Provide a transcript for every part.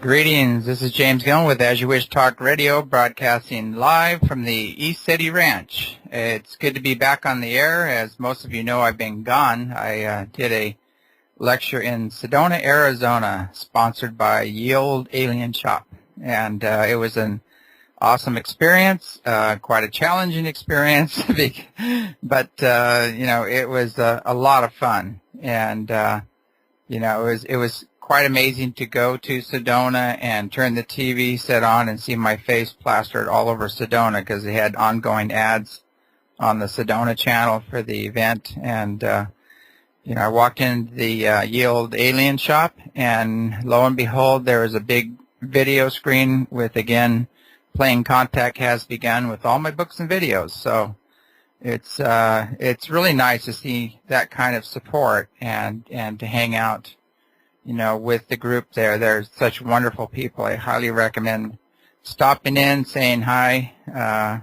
Greetings, this is James Gilliland with As You Wish Talk Radio, broadcasting live from the East City Ranch. It's good to be back on the air. As most of you know, I've been gone. I did a lecture in Sindoni, Arizona, sponsored by Yield Alien Shop. And it was an awesome experience, quite a challenging experience, but, it was a lot of fun. And, it was quite amazing to go to Sedona and turn the TV set on and see my face plastered all over Sedona because they had ongoing ads on the Sedona channel for the event. And, I walked into the Yield Alien Shop, and lo and behold, there was a big video screen with, again, Playing Contact Has Begun with all my books and videos. So it's really nice to see that kind of support and to hang out with the group there. They're such wonderful people. I highly recommend stopping in, saying hi,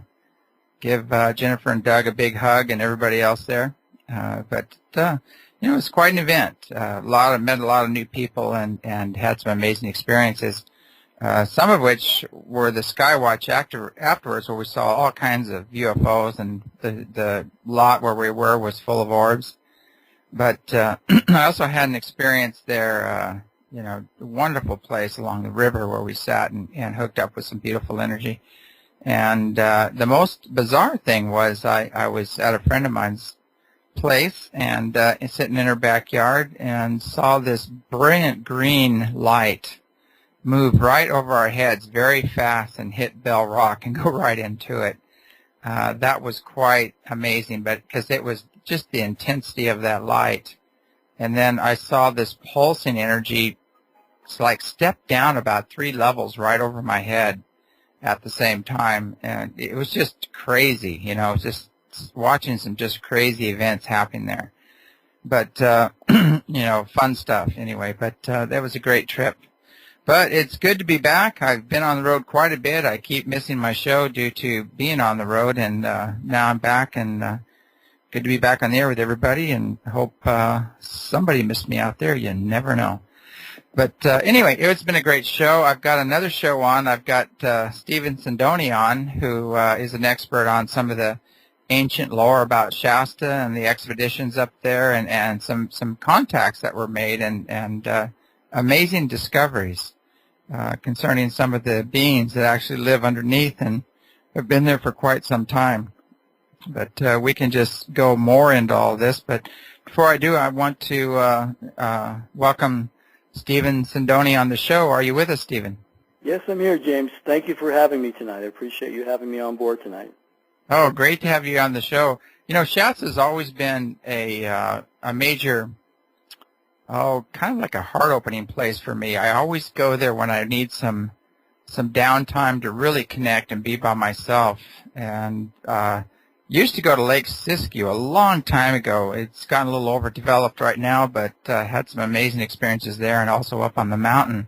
give Jennifer and Doug a big hug and everybody else there. It's quite an event. Met a lot of new people and had some amazing experiences, some of which were the Skywatch afterwards, where we saw all kinds of UFOs, and the lot where we were was full of orbs. But I also had an experience there, a wonderful place along the river where we sat and hooked up with some beautiful energy. And the most bizarre thing was I was at a friend of mine's place and sitting in her backyard and saw this brilliant green light move right over our heads very fast and hit Bell Rock and go right into it. That was quite amazing, but because it was just the intensity of that light. And then I saw this pulsing energy step down about 3 levels right over my head at the same time. And it was just crazy, just watching some just crazy events happening there. But, fun stuff anyway. But that was a great trip. But it's good to be back. I've been on the road quite a bit. I keep missing my show due to being on the road, and now I'm back, and good to be back on the air with everybody, and I hope somebody missed me out there. You never know. But anyway, it's been a great show. I've got another show on. I've got Stephen Sindoni on, who is an expert on some of the ancient lore about Shasta and the expeditions up there, and some contacts that were made, and amazing discoveries concerning some of the beings that actually live underneath and have been there for quite some time. But we can just go more into all this. But before I do, I want to welcome Stephen Sindoni on the show. Are you with us, Stephen? Yes, I'm here, James. Thank you for having me tonight. I appreciate you having me on board tonight. Oh, great to have you on the show. Shasta's always been a major, kind of like a heart-opening place for me. I always go there when I need some downtime to really connect and be by myself. And used to go to Lake Siskiyou a long time ago. It's gotten a little overdeveloped right now, but had some amazing experiences there and also up on the mountain.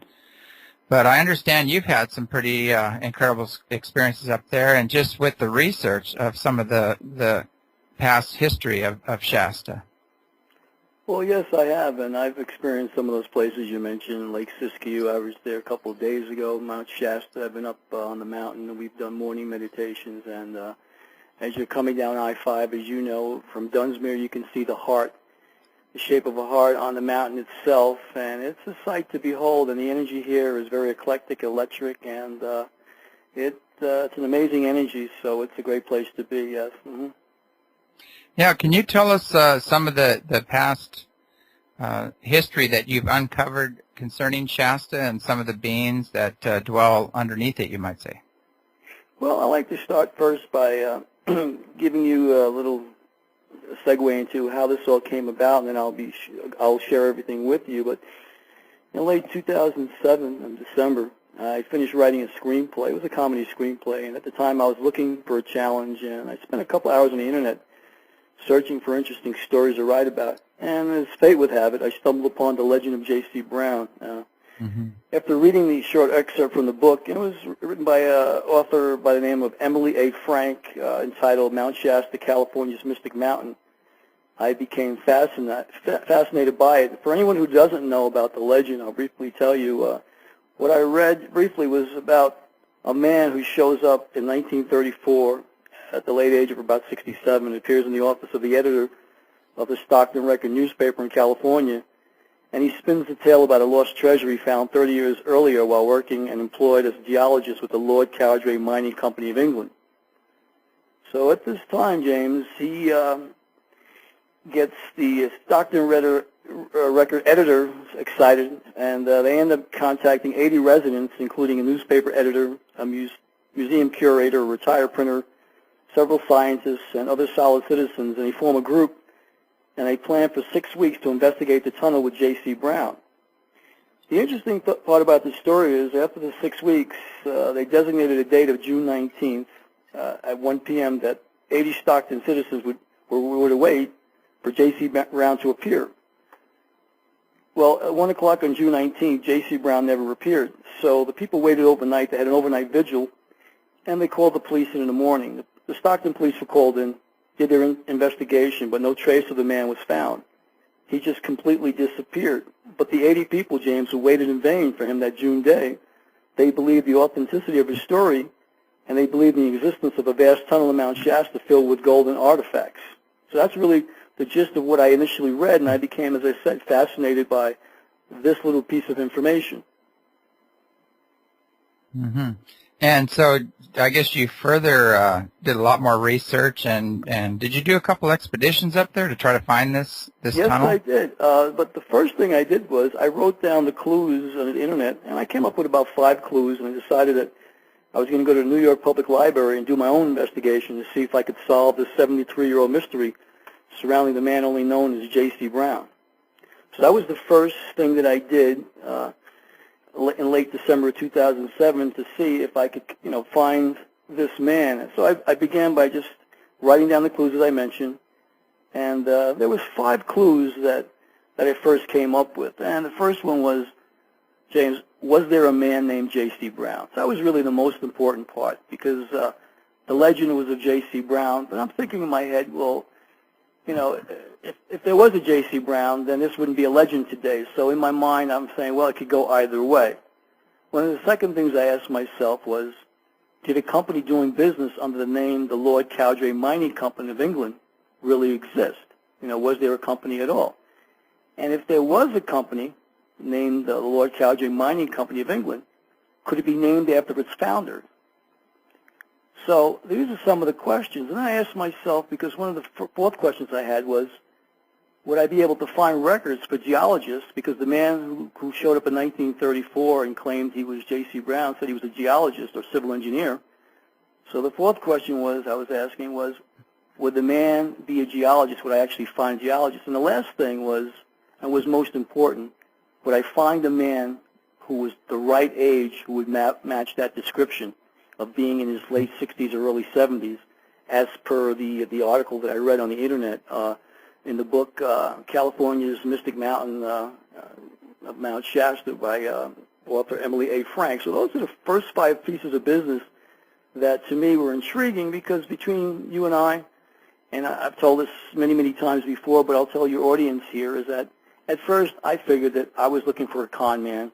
But I understand you've had some pretty incredible experiences up there, and just with the research of some of the past history of Shasta. Well, yes, I have, and I've experienced some of those places you mentioned. Lake Siskiyou, I was there a couple of days ago. Mount Shasta, I've been up on the mountain, and we've done morning meditations. And as you're coming down I-5, as you know, from Dunsmuir, you can see the heart, the shape of a heart on the mountain itself, and it's a sight to behold. And the energy here is very eclectic, electric, and it's an amazing energy, so it's a great place to be, yes. Mm-hmm. Yeah, can you tell us some of the past history that you've uncovered concerning Shasta and some of the beings that dwell underneath it, you might say? Well, I'd like to start first by giving you a little segue into how this all came about, and then I'll share everything with you. But in late 2007, in December, I finished writing a screenplay. It was a comedy screenplay, and at the time I was looking for a challenge, and I spent a couple hours on the internet searching for interesting stories to write about. And as fate would have it, I stumbled upon The Legend of J.C. Brown. After reading the short excerpt from the book, it was written by an author by the name of Emily A. Frank, entitled Mount Shasta, California's Mystic Mountain. I became fascinated by it. For anyone who doesn't know about the legend, I'll briefly tell you What I read briefly was about a man who shows up in 1934 at the late age of about 67, appears in the office of the editor of the Stockton Record newspaper in California, and he spins the tale about a lost treasure he found 30 years earlier while working and employed as a geologist with the Lord Cowdray Mining Company of England. So at this time, James, he gets the Stockton Record editor excited, and they end up contacting 80 residents, including a newspaper editor, a museum curator, a retired printer, several scientists, and other solid citizens, and they form a group, and they plan for 6 weeks to investigate the tunnel with J.C. Brown. The interesting part about this story is after the 6 weeks, they designated a date of June 19th at 1 p.m. that 80 Stockton citizens would await for J.C. Brown to appear. Well, at 1 o'clock on June 19th, J.C. Brown never appeared. So the people waited overnight. They had an overnight vigil, and they called the police in the morning. The Stockton police were called in, did their investigation, but no trace of the man was found. He just completely disappeared. But the 80 people, James, who waited in vain for him that June day, they believed the authenticity of his story, and they believed in the existence of a vast tunnel in Mount Shasta filled with golden artifacts. So that's really the gist of what I initially read, and I became, as I said, fascinated by this little piece of information. Mm-hmm. And so I guess you further did a lot more research, and did you do a couple expeditions up there to try to find this tunnel? Yes, I did. But the first thing I did was I wrote down the clues on the Internet, and I came up with about 5 clues, and I decided that I was going to go to the New York Public Library and do my own investigation to see if I could solve this 73-year-old mystery surrounding the man only known as J.C. Brown. So that was the first thing that I did in late December of 2007 to see if I could, find this man. So I began by just writing down the clues as I mentioned, and there was 5 clues that I first came up with. And the first one was, James, was there a man named J.C. Brown? So that was really the most important part because the legend was of J.C. Brown, but I'm thinking in my head, well, if there was a J.C. Brown, then this wouldn't be a legend today. So in my mind, I'm saying, well, it could go either way. One of the second things I asked myself was, did a company doing business under the name the Lord Cowdray Mining Company of England really exist? Was there a company at all? And if there was a company named the Lord Cowdray Mining Company of England, could it be named after its founder? So these are some of the questions. And I asked myself, because one of the fourth questions I had was, would I be able to find records for geologists? Because the man who showed up in 1934 and claimed he was J.C. Brown said he was a geologist or civil engineer. So the fourth question I was asking was, would the man be a geologist? Would I actually find geologists? And the last thing was, and was most important, would I find a man who was the right age who would match that description of being in his late 60s or early 70s, as per the article that I read on the Internet in the book California's Mystic Mountain of Mount Shasta by author Emily A. Frank. So those are the first 5 pieces of business that to me were intriguing, because between you and I've told this many, many times before, but I'll tell your audience here, is that at first I figured that I was looking for a con man,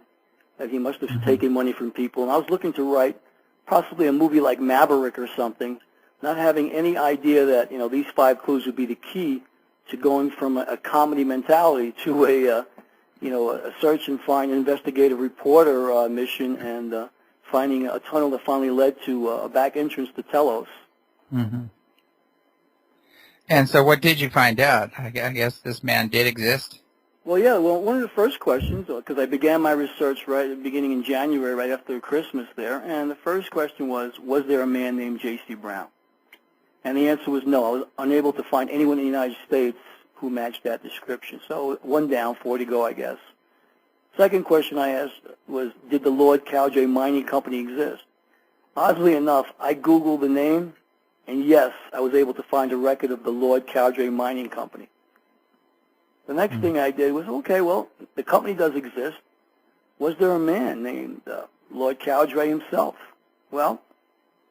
that he must have taken money from people, and I was looking to write possibly a movie like Maverick or something, not having any idea that these 5 clues would be the key to going from a comedy mentality to a search and find investigative reporter mission, and finding a tunnel that finally led to a back entrance to Telos. Mm-hmm. And so what did you find out? I guess this man did exist? Well, one of the first questions, because I began my research beginning in January, right after Christmas there, and the first question was there a man named J.C. Brown? And the answer was no. I was unable to find anyone in the United States who matched that description. So 1 down, 4 to go, I guess. Second question I asked was, did the Lord Cowdray Mining Company exist? Oddly enough, I Googled the name, and yes, I was able to find a record of the Lord Cowdray Mining Company. The next thing I did was, okay, well, the company does exist. Was there a man named Lord Cowdray himself? Well,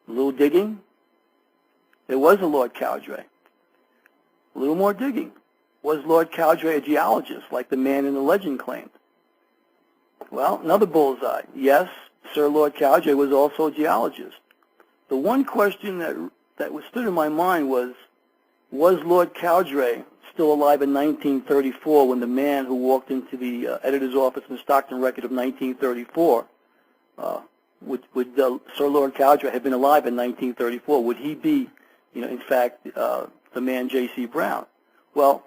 a little digging. There was a Lord Cowdray. A little more digging. Was Lord Cowdray a geologist, like the man in the legend claimed? Well, another bullseye. Yes, Sir Lord Cowdray was also a geologist. The one question that stood in my mind was Lord Cowdray still alive in 1934 when the man who walked into the editor's office in the Stockton Record of 1934, would Sir Lord Cowdray have been alive in 1934? Would he be, in fact, the man J.C. Brown? Well,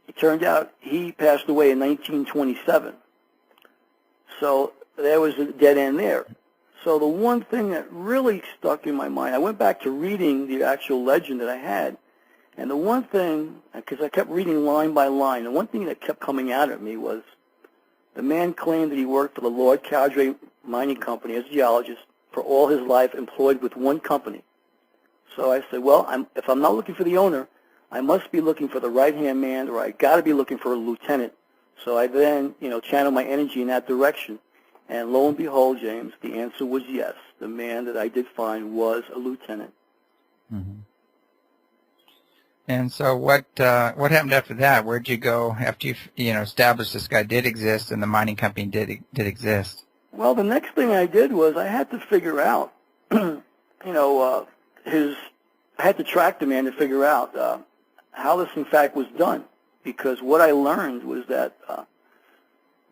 it turned out he passed away in 1927. So there was a dead end there. So the one thing that really stuck in my mind, I went back to reading the actual legend that I had, and the one thing, because I kept reading line by line, the one thing that kept coming out at me was the man claimed that he worked for the Lord Cowdray Mining Company as a geologist for all his life, employed with one company. So I said, well, if I'm not looking for the owner, I must be looking for the right-hand man, or I got to be looking for a lieutenant. So I then, channeled my energy in that direction. And lo and behold, James, the answer was yes. The man that I did find was a lieutenant. Mm-hmm. And so what happened after that? Where'd you go after you established this guy did exist and the mining company did exist? Well, the next thing I did was I had to figure out, I had to track the man to figure out how this in fact was done, because what I learned was that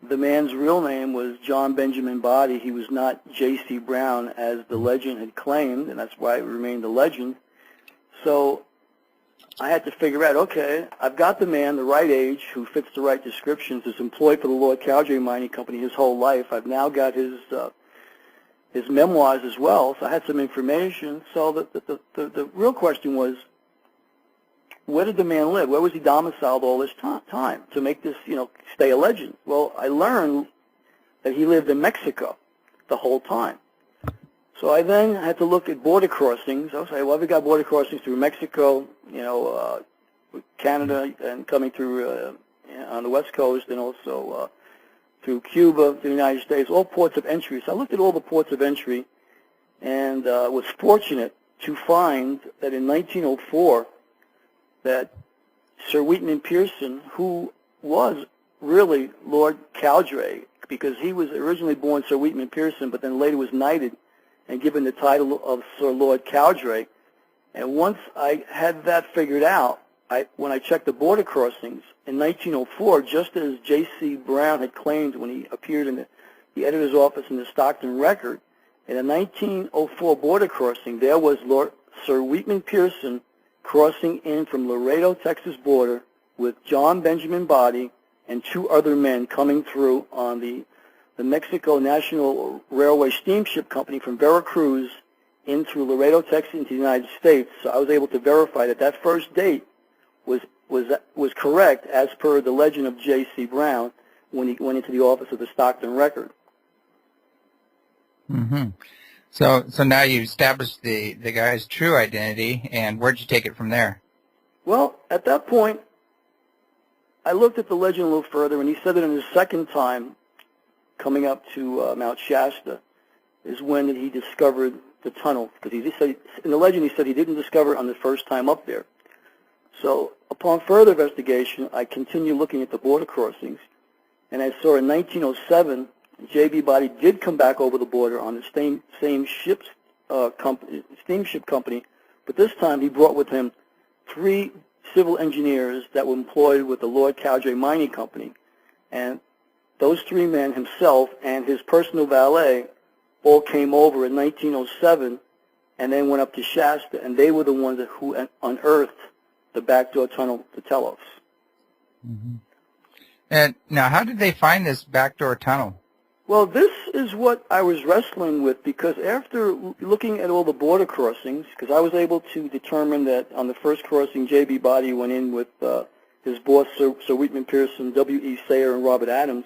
the man's real name was John Benjamin Body. He was not J.C. Brown as the legend had claimed, and that's why it remained a legend. So I had to figure out, okay, I've got the man, the right age, who fits the right descriptions, is employed for the Lord Cowdray Mining Company his whole life. I've now got his memoirs as well, so I had some information. So the real question was, where did the man live? Where was he domiciled all this time to make this, stay a legend? Well, I learned that he lived in Mexico the whole time. So I then had to look at border crossings. I was like, well, we got border crossings through Mexico, Canada, and coming through on the West Coast, and also through Cuba, the United States, all ports of entry. So I looked at all the ports of entry, and was fortunate to find that in 1904, that Sir Wheatman Pearson, who was really Lord Cowdray, because he was originally born Sir Wheatman Pearson, but then later was knighted and given the title of Sir Lord Cowdray. And once I had that figured out, when I checked the border crossings, in 1904, just as J.C. Brown had claimed when he appeared in the editor's office in the Stockton Record, in a 1904 border crossing, there was Sir Wheatman Pearson crossing in from Laredo, Texas border with John Benjamin Body and two other men coming through on the Mexico National Railway Steamship Company from Veracruz in through Laredo, Texas into the United States. So I was able to verify that first date was correct as per the legend of J.C. Brown when he went into the office of the Stockton Record. Mm-hmm. So now you established the guy's true identity, and where'd you take it from there? Well, at that point, I looked at the legend a little further, and he said that in his second time coming up to Mount Shasta is when he discovered the tunnel, because he said, in the legend he said he didn't discover it on the first time up there. So upon further investigation, I continued looking at the border crossings, and I saw in 1907 J.B. Body did come back over the border on the same steamship company, but this time he brought with him 3 civil engineers that were employed with the Lord Cowdray Mining Company, and those 3 men, himself and his personal valet, all came over in 1907 and then went up to Shasta, and they were the ones who unearthed the backdoor tunnel to Telos. Mm-hmm. And now, how did they find this backdoor tunnel? Well, this is what I was wrestling with, because after looking at all the border crossings, because I was able to determine that on the first crossing, J.B. Body went in with his boss, Sir Wheatman Pearson, W.E. Sayer, and Robert Adams.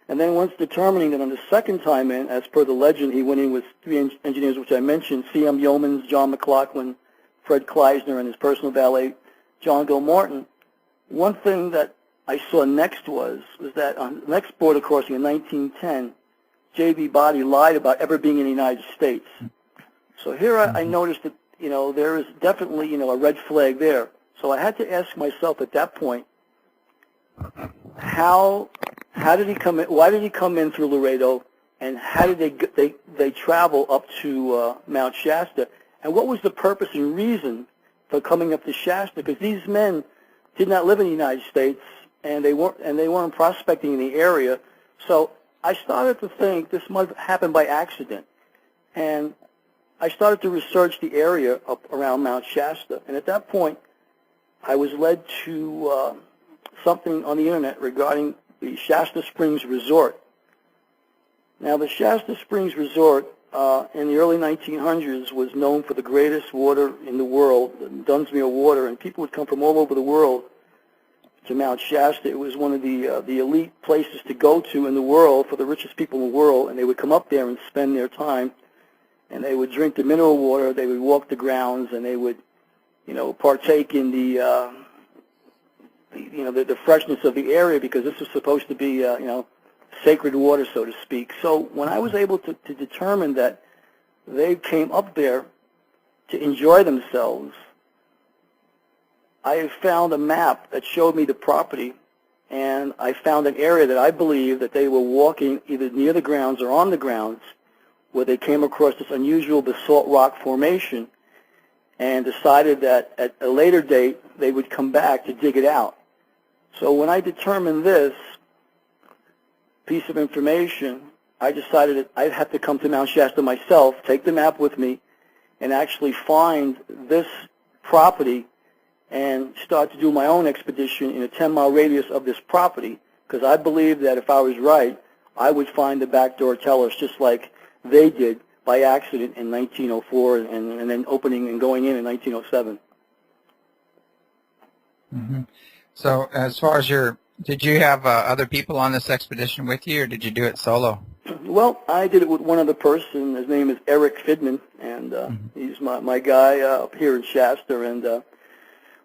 And then once determining that on the second time in, as per the legend, he went in with 3 engineers, which I mentioned, C.M. Yeomans, John McLaughlin, Fred Kleisner, and his personal valet, John Bill Martin. One thing that I saw next was that on the next border crossing in 1910, J.B. Body lied about ever being in the United States. So here I noticed that, there is definitely, a red flag there. So I had to ask myself at that point, how how did he come in? Why did he come in through Laredo? And how did they travel up to Mount Shasta? And what was the purpose and reason for coming up to Shasta? Because these men did not live in the United States, and they weren't prospecting in the area. So I started to think this must have happened by accident, and I started to research the area up around Mount Shasta. And at that point, I was led to something on the internet regarding the Shasta Springs Resort. Now, the Shasta Springs Resort in the early 1900s was known for the greatest water in the world, the Dunsmuir water, and people would come from all over the world to Mount Shasta. It was one of the elite places to go to in the world for the richest people in the world, and they would come up there and spend their time, and they would drink the mineral water, they would walk the grounds, and they would, partake in the freshness of the area, because this was supposed to be, sacred water, so to speak. So when I was able to determine that they came up there to enjoy themselves, I found a map that showed me the property, and I found an area that I believe that they were walking either near the grounds or on the grounds, where they came across this unusual basalt rock formation, and decided that at a later date they would come back to dig it out. So when I determined this piece of information, I decided that I'd have to come to Mount Shasta myself, take the map with me, and actually find this property and start to do my own expedition in a 10-mile radius of this property, because I believe that if I was right, I would find the backdoor tellers just like they did by accident in 1904 and then opening and going in 1907. Mm-hmm. So as far as did you have other people on this expedition with you, or did you do it solo? Well, I did it with one other person. His name is Eric Fidman, and he's my guy up here in Shasta. And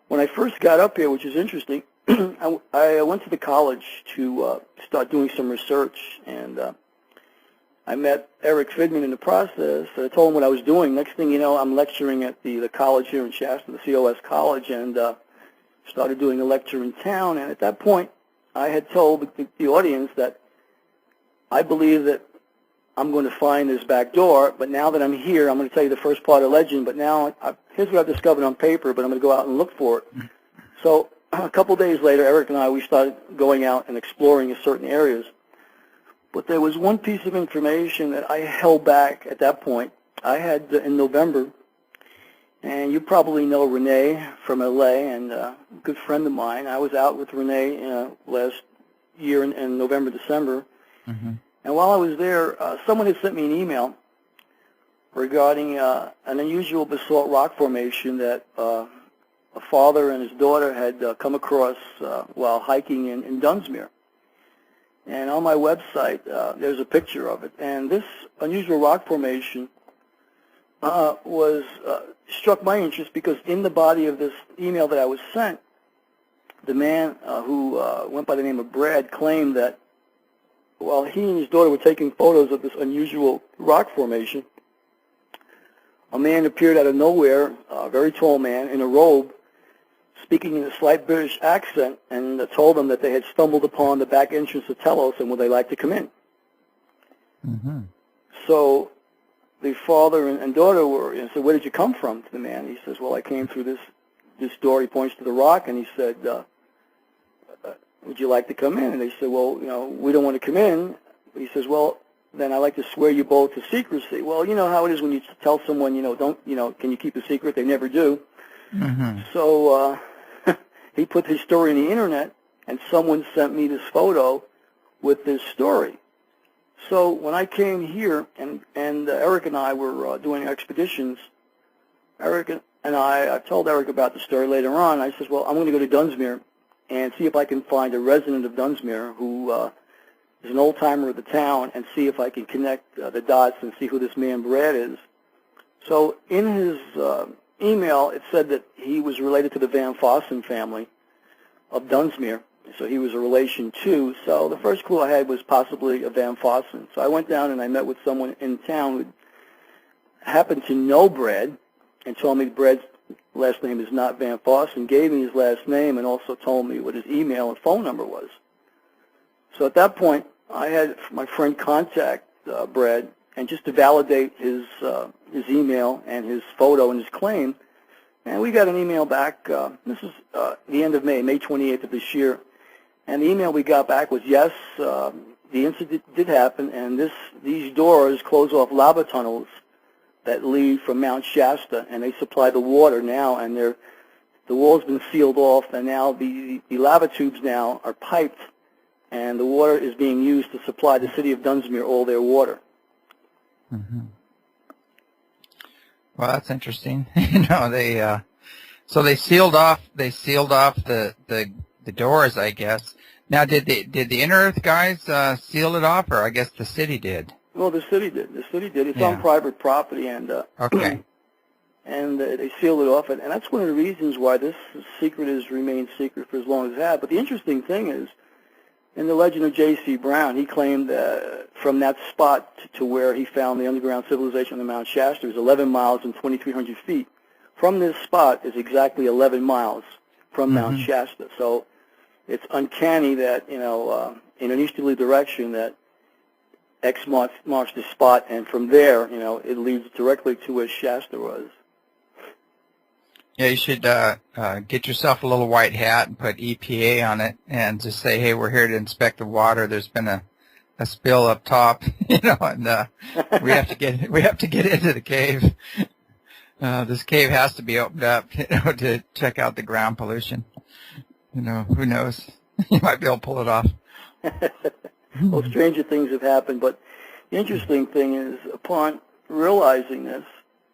when I first got up here, which is interesting, I went to the college to start doing some research, and I met Eric Fidman in the process. I told him what I was doing. Next thing you know, I'm lecturing at the college here in Shasta, the COS College, and started doing a lecture in town. And at that point, I had told the audience that I believe that I'm going to find this back door, but now that I'm here, I'm going to tell you the first part of legend, but now here's what I've discovered on paper, but I'm going to go out and look for it. So a couple days later, Eric and I, we started going out and exploring certain areas. But there was one piece of information that I held back at that point. I had, in November, and you probably know Renee from L.A., and a good friend of mine. I was out with Renee last year in November, December. Mm-hmm. And while I was there, someone had sent me an email regarding an unusual basalt rock formation that a father and his daughter had come across while hiking in Dunsmuir. And on my website, there's a picture of it. And this unusual rock formation struck my interest because in the body of this email that I was sent, the man who went by the name of Brad claimed that while he and his daughter were taking photos of this unusual rock formation, a man appeared out of nowhere, a very tall man in a robe, speaking in a slight British accent, and told them that they had stumbled upon the back entrance of Telos and would they like to come in. Mm-hmm. So the father and daughter said, "Where did you come from?" to the man. He says, "Well, I came through this door." He points to the rock, and he said, "Would you like to come in?" And they said, "Well, we don't want to come in." He says, "Well, then I'd like to swear you both to secrecy." Well, you know how it is when you tell someone, can you keep a secret? They never do. Mm-hmm. So he put his story on the internet, and someone sent me this photo with this story. So when I came here, and Eric and I were doing expeditions, Eric and I told Eric about the story later on. I said, "Well, I'm going to go to Dunsmuir and see if I can find a resident of Dunsmuir who is an old-timer of the town, and see if I can connect the dots and see who this man Brad is." So in his email, it said that he was related to the Van Fossen family of Dunsmuir, so he was a relation too. So the first clue I had was possibly a Van Fossen. So I went down and I met with someone in town who happened to know Brad and told me Brad's last name is not Van Fossen, gave me his last name, and also told me what his email and phone number was. So at that point, I had my friend contact Brad, and just to validate his email and his photo and his claim, and we got an email back. This is the end of May 28th of this year, and the email we got back was, yes, the incident did happen, and these doors close off lava tunnels that lead from Mount Shasta, and they supply the water now, and the wall's been sealed off, and now the lava tubes now are piped, and the water is being used to supply the city of Dunsmuir all their water. Mm-hmm. Well, that's interesting. So they sealed off the doors, I guess. Now, did the Inner Earth guys seal it off, or I guess the city did? Well, the city did. It's Yeah. on private property, and Okay. and they sealed it off, and that's one of the reasons why this secret has remained secret for as long as it has. But the interesting thing is, in the legend of J.C. Brown, he claimed that from that spot to where he found the underground civilization on the Mount Shasta was 11 miles and 2,300 feet. From this spot is exactly 11 miles from Mount Shasta. So it's uncanny that, in an easterly direction that X marks the spot, and from there, it leads directly to where Shasta was. Yeah, you should get yourself a little white hat and put EPA on it, and just say, "Hey, we're here to inspect the water. There's been a spill up top, and we have to get into the cave. This cave has to be opened up, to check out the ground pollution. Who knows? You might be able to pull it off." Well, stranger things have happened, but the interesting thing is, upon realizing this,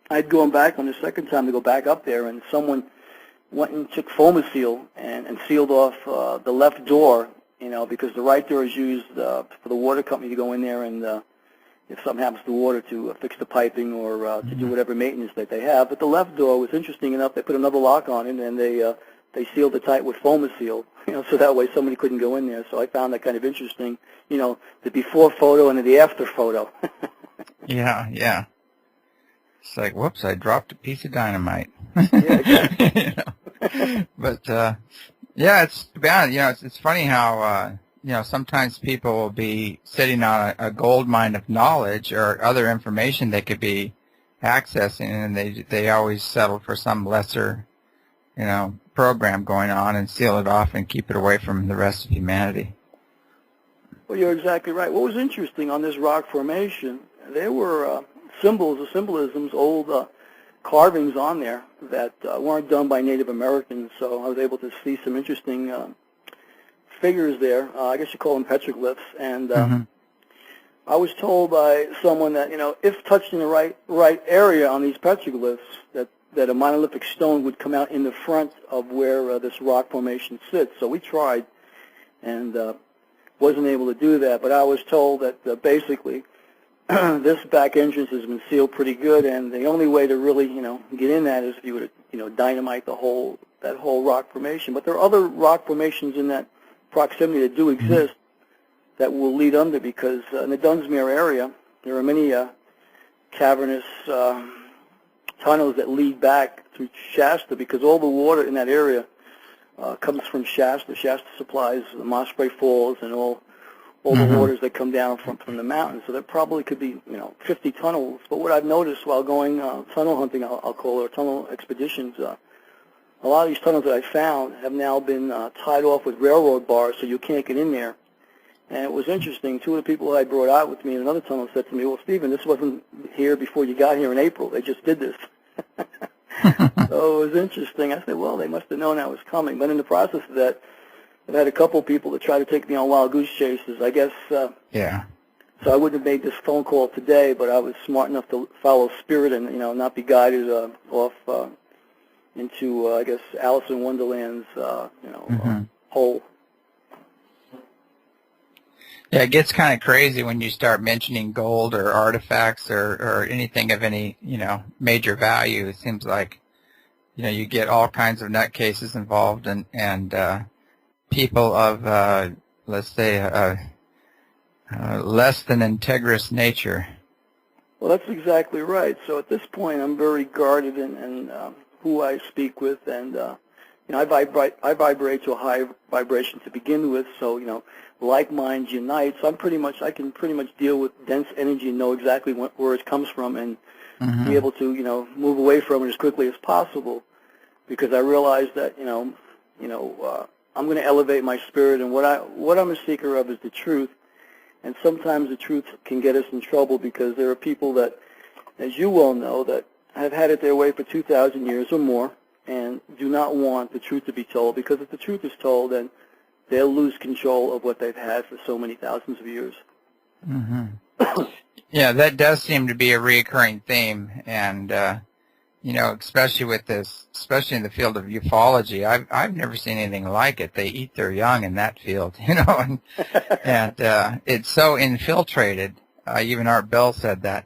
I'd gone back on the second time to go back up there, and someone went and took Foam-A-Seal and sealed off the left door, because the right door is used for the water company to go in there and, if something happens to the water, to fix the piping or to do whatever maintenance that they have. But the left door was interesting enough. They put another lock on it, and they sealed it tight with Foam-A-Seal, so that way somebody couldn't go in there. So I found that kind of interesting, the before photo and the after photo. Yeah. It's like, whoops, I dropped a piece of dynamite. Yeah, exactly. But, it's bad. It's funny how, sometimes people will be sitting on a gold mine of knowledge or other information they could be accessing, and they always settle for some lesser, program going on and seal it off and keep it away from the rest of humanity. Well, you're exactly right. What was interesting on this rock formation, there were symbolisms, old carvings on there that weren't done by Native Americans, so I was able to see some interesting figures there. I guess you call them petroglyphs, and I was told by someone that, if touched in the right area on these petroglyphs, that a monolithic stone would come out in the front of where this rock formation sits. So we tried and wasn't able to do that, but I was told that basically this back entrance has been sealed pretty good, and the only way to really, get in that is if you were to, dynamite that whole rock formation. But there are other rock formations in that proximity that do exist that will lead under, because in the Dunsmuir area, there are many cavernous tunnels that lead back through Shasta, because all the water in that area comes from Shasta. Shasta supplies the Osprey Falls and all the waters that come down from the mountains. So there probably could be, 50 tunnels. But what I've noticed while going tunnel hunting, I'll call it, or tunnel expeditions, a lot of these tunnels that I found have now been tied off with railroad bars, so you can't get in there. And it was interesting. Two of the people I brought out with me in another tunnel said to me, "Well, Stephen, this wasn't here before you got here in April. They just did this." So it was interesting. I said, well, they must have known I was coming. But in the process of that, I've had a couple people that try to take me on wild goose chases. I guess, So I wouldn't have made this phone call today, but I was smart enough to follow spirit and, not be guided off into, I guess, Alice in Wonderland's, hole. Yeah, it gets kind of crazy when you start mentioning gold or artifacts or anything of any, major value. It seems like, you get all kinds of nutcases involved and people of, let's say, less than integrous nature. Well, that's exactly right. So at this point, I'm very guarded in who I speak with, and I vibrate to a high vibration to begin with, so, like minds unite. So I can pretty much deal with dense energy and know exactly where it comes from and be able to, move away from it as quickly as possible, because I realize that, I'm going to elevate my spirit, and what I'm a seeker of is the truth. And sometimes the truth can get us in trouble because there are people that, as you well know, that have had it their way for 2,000 years or more and do not want the truth to be told, because if the truth is told, then they'll lose control of what they've had for so many thousands of years. Yeah, that does seem to be a reoccurring theme, and especially in the field of ufology, I've never seen anything like it. They eat their young in that field, and it's so infiltrated. Even Art Bell said that,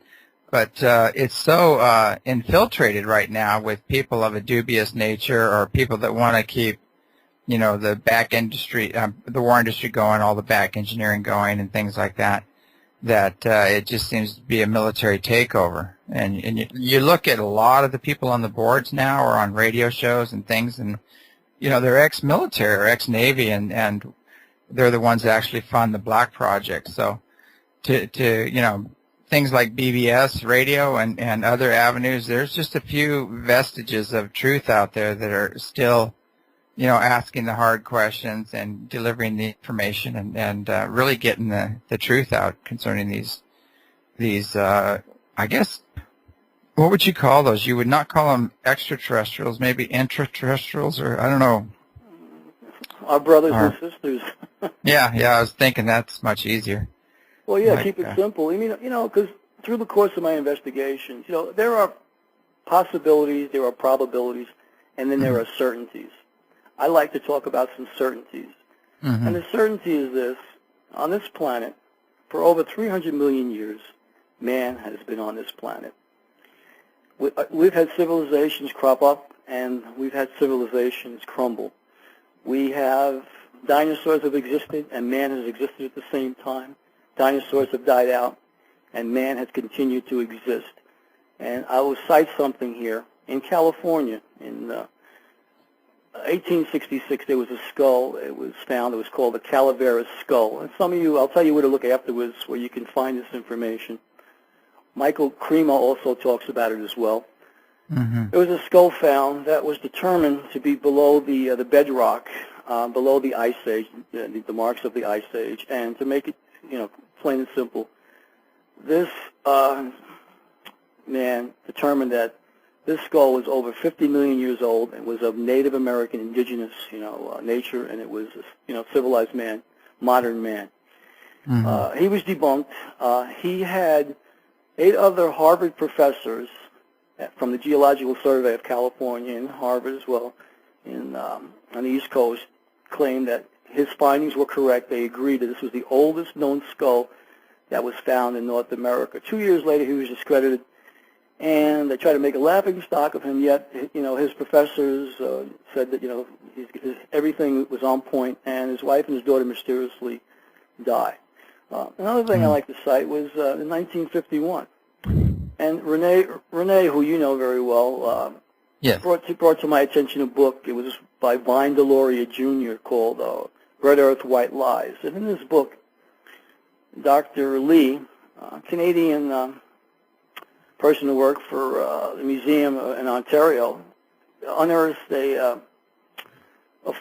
but it's so infiltrated right now with people of a dubious nature, or people that want to keep, the back industry, the war industry going, all the back engineering going, and things like that. That it just seems to be a military takeover. And you look at a lot of the people on the boards now or on radio shows and things, and, they're ex-military or ex-Navy, and they're the ones that actually fund the Black Project. So to things like BBS Radio and other avenues, there's just a few vestiges of truth out there that are still, asking the hard questions and delivering the information and really getting the truth out concerning these I guess, what would you call those? You would not call them extraterrestrials, maybe intraterrestrials, or I don't know. Our brothers and sisters. Yeah, I was thinking that's much easier. Well, yeah, keep it simple. I mean, because through the course of my investigations, there are possibilities, there are probabilities, and then there are certainties. I like to talk about some certainties. And the certainty is this: on this planet, for over 300 million years, man has been on this planet. We've had civilizations crop up, and we've had civilizations crumble. We have dinosaurs have existed, and man has existed at the same time. Dinosaurs have died out, and man has continued to exist. And I will cite something here. In California, in 1866, there was a skull. It was found. It was called the Calaveras skull. And some of you, I'll tell you where to look afterwards where you can find this information. Michael Cremo also talks about it as well. There was a skull found that was determined to be below the bedrock, below the Ice Age, the marks of the Ice Age. And to make it, plain and simple, this man determined that this skull was over 50 million years old and was of Native American indigenous, nature, and it was, civilized man, modern man. He was debunked. He had 8 other Harvard professors from the Geological Survey of California and Harvard as well, on the East Coast, claimed that his findings were correct. They agreed that this was the oldest known skull that was found in North America. 2 years later, he was discredited, and they tried to make a laughing stock of him, yet, his professors said that, everything was on point, and his wife and his daughter mysteriously died. Another thing I like to cite was in 1951. And Renee, who you know very well, brought to my attention a book. It was by Vine Deloria Jr. called Red Earth, White Lies. And in this book, Dr. Lee, a Canadian person who worked for the museum in Ontario, unearthed a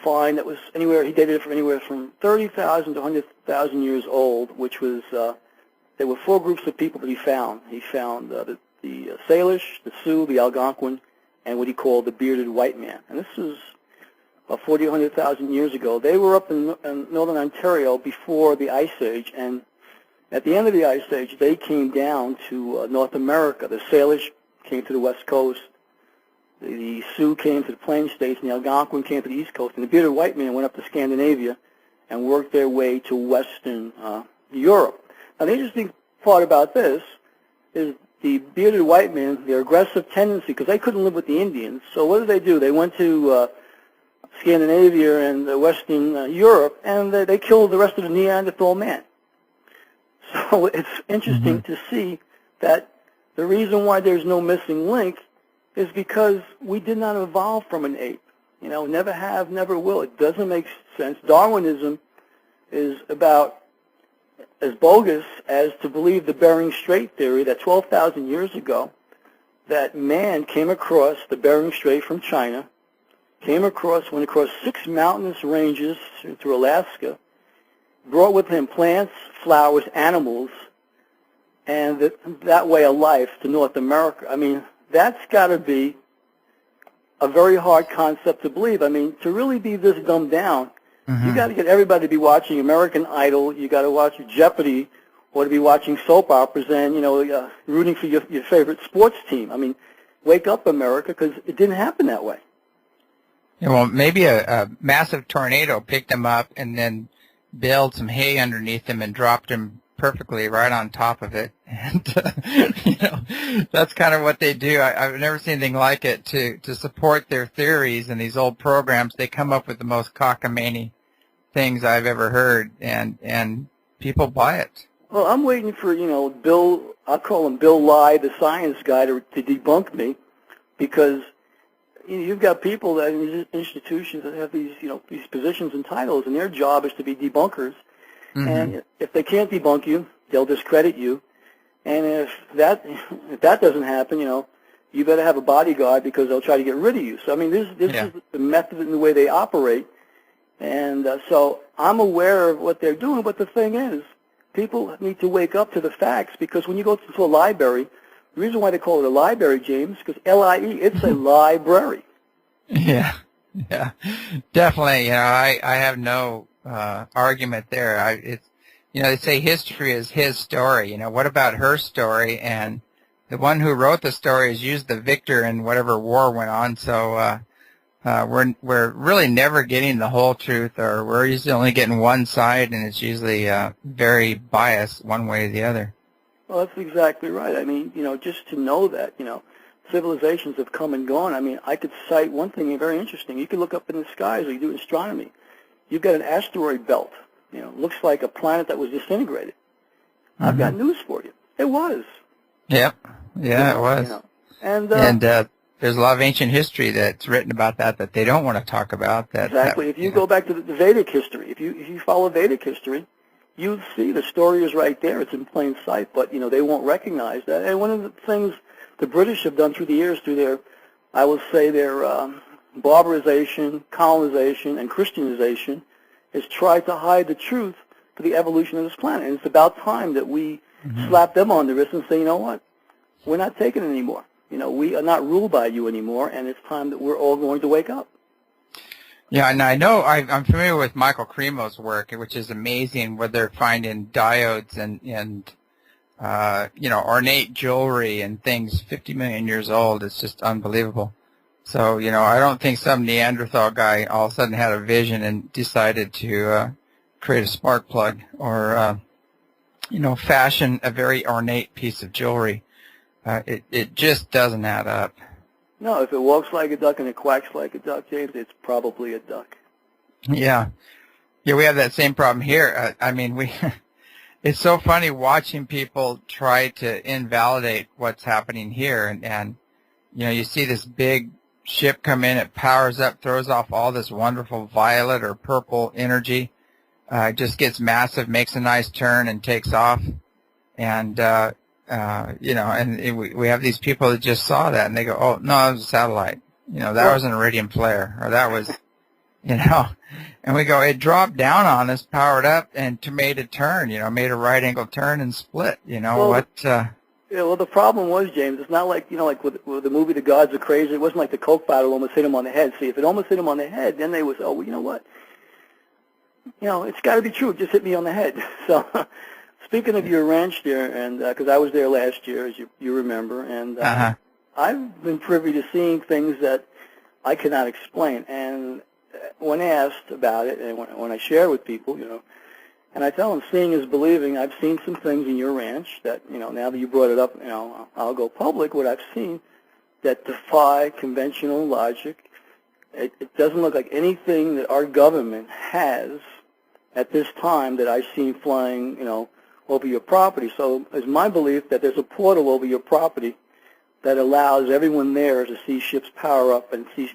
find that was he dated it from anywhere from 30,000 to 100,000 years old, which was, there were 4 groups of people that he found. He found the Salish, the Sioux, the Algonquin, and what he called the bearded white man. And this was about 40 or 100,000 years ago. They were up in northern Ontario before the Ice Age, and at the end of the Ice Age, they came down to North America. The Salish came to the West Coast. The Sioux came to the Plains States, and the Algonquin came to the East Coast. And the bearded white man went up to Scandinavia and worked their way to Western Europe. Now, the interesting part about this is the bearded white men, their aggressive tendency, because they couldn't live with the Indians. So what did? They went to Scandinavia and Western Europe, and they killed the rest of the Neanderthal man. So it's interesting to see that the reason why there's no missing link is because we did not evolve from an ape. Never have, never will. It doesn't make sense. Darwinism is about as bogus as to believe the Bering Strait theory that 12,000 years ago that man came across the Bering Strait from China, went across 6 mountainous ranges through Alaska, brought with him plants, flowers, animals, and that way of life to North America. I mean, that's got to be a very hard concept to believe. I mean, to really be this dumbed down, you got to get everybody to be watching American Idol. You got to watch Jeopardy, or to be watching soap operas and rooting for your favorite sports team. I mean, wake up, America, because it didn't happen that way. Yeah, well, maybe a massive tornado picked them up and then baled some hay underneath them and dropped them perfectly right on top of it. And, that's kind of what they do. I've never seen anything like it. To support their theories and these old programs, they come up with the most cockamamie things I've ever heard, and people buy it. Well, I'm waiting for, Bill, I'll call him Bill Nye, the science guy, to debunk me, because you've got people that in these institutions that have these, these positions and titles, and their job is to be debunkers. And if they can't debunk you, they'll discredit you. And if that doesn't happen, you better have a bodyguard, because they'll try to get rid of you. So I mean, this is the method and the way they operate. And so I'm aware of what they're doing. But the thing is, people need to wake up to the facts, because when you go to a library, the reason why they call it a library, James, because L-I-E, it's a library. Yeah, definitely. I have no argument there. They say history is his story. What about her story? And the one who wrote the story is usually the victor in whatever war went on. So we're really never getting the whole truth, or we're usually only getting one side, and it's usually very biased one way or the other. Well, that's exactly right. I mean, just to know that, civilizations have come and gone. I mean, I could cite one thing very interesting. You can look up in the skies, or you do astronomy. You've got an asteroid belt. Looks like a planet that was disintegrated. I've got news for you. It was. Yep. Yeah, it was. And there's a lot of ancient history that's written about that they don't want to talk about. Exactly. If you go back to the Vedic history, if you follow Vedic history, you see the story is right there. It's in plain sight, but they won't recognize that. And one of the things the British have done through the years, through their barbarization, colonization, and Christianization, is try to hide the truth for the evolution of this planet. And it's about time that we slap them on the wrist and say, you know what, we're not taking it anymore. We are not ruled by you anymore, and it's time that we're all going to wake up. Yeah, and I know I'm familiar with Michael Cremo's work, which is amazing, where they're finding diodes and ornate jewelry and things 50 million years old. It's just unbelievable. So, I don't think some Neanderthal guy all of a sudden had a vision and decided to create a spark plug or, fashion a very ornate piece of jewelry. It just doesn't add up. No, if it walks like a duck and it quacks like a duck, James, it's probably a duck. Yeah. Yeah, we have that same problem here. It's so funny watching people try to invalidate what's happening here. And you see this big ship come in, it powers up, throws off all this wonderful violet or purple energy, just gets massive, makes a nice turn and takes off. And, we have these people that just saw that and they go, oh, no, it was a satellite. That was an iridium flare, or that was, and we go, it dropped down on us, powered up, and made a turn, made a right angle turn and split, Yeah, well, the problem was, James, it's not like, like with the movie The Gods Are Crazy, it wasn't like the Coke bottle almost hit him on the head. See, if it almost hit him on the head, then they would say, oh, well, you know what? It's got to be true. It just hit me on the head. So, speaking of your ranch there, and because I was there last year, as you remember, and I've been privy to seeing things that I cannot explain. And when asked about it, and when I share with people, and I tell them, seeing is believing. I've seen some things in your ranch that, now that you brought it up, I'll go public, what I've seen that defy conventional logic. It doesn't look like anything that our government has at this time that I've seen flying, over your property. So it's my belief that there's a portal over your property that allows everyone there to see ships power up and see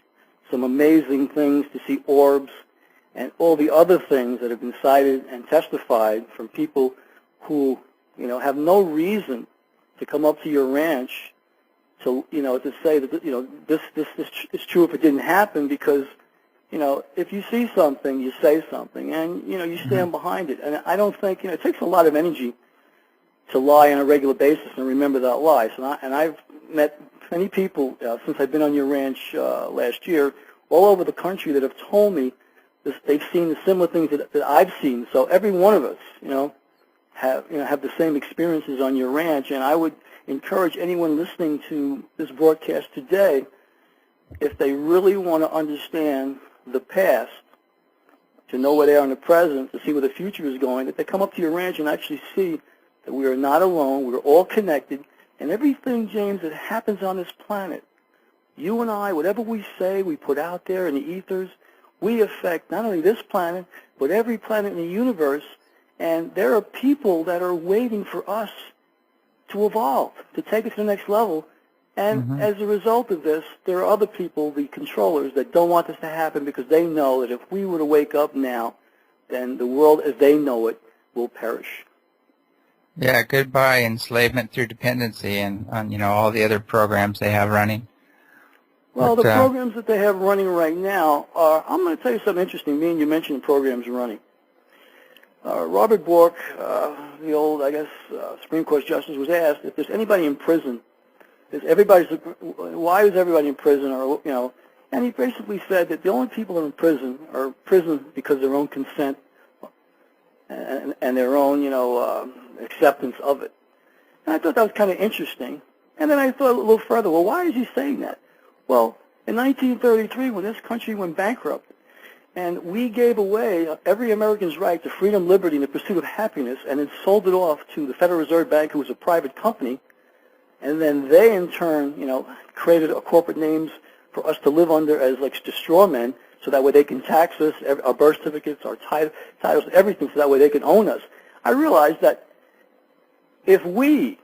some amazing things, to see orbs, and all the other things that have been cited and testified from people who, have no reason to come up to your ranch to say that, this is true if it didn't happen, because, if you see something, you say something, and, you stand behind it. And I don't think, it takes a lot of energy to lie on a regular basis and remember that lie. And I've met many people since I've been on your ranch last year, all over the country, that have told me they've seen the similar things that I've seen. So every one of us, have the same experiences on your ranch. And I would encourage anyone listening to this broadcast today, if they really want to understand the past, to know where they are in the present, to see where the future is going, that they come up to your ranch and actually see that we are not alone, we're all connected, and everything, James, that happens on this planet, you and I, whatever we say, we put out there in the ethers, we affect not only this planet, but every planet in the universe, and there are people that are waiting for us to evolve, to take us to the next level. And as a result of this, there are other people, the controllers, that don't want this to happen, because they know that if we were to wake up now, then the world as they know it will perish. Yeah, goodbye enslavement through dependency, and on all the other programs they have running. Well, the programs that they have running right now are, I'm going to tell you something interesting. Me and you mentioned the programs running. Robert Bork, the old, Supreme Court justice, was asked if there's anybody in prison. Why is everybody in prison? Or and he basically said that the only people that are in prison are prison because of their own consent and their own acceptance of it. And I thought that was kind of interesting. And then I thought a little further. Well, why is he saying that? Well, in 1933, when this country went bankrupt, and we gave away every American's right to freedom, liberty, and the pursuit of happiness, and then sold it off to the Federal Reserve Bank, who was a private company. And then they, in turn, created corporate names for us to live under as like straw men, so that way they can tax us, our birth certificates, our titles, everything, so that way they can own us. I realized that if we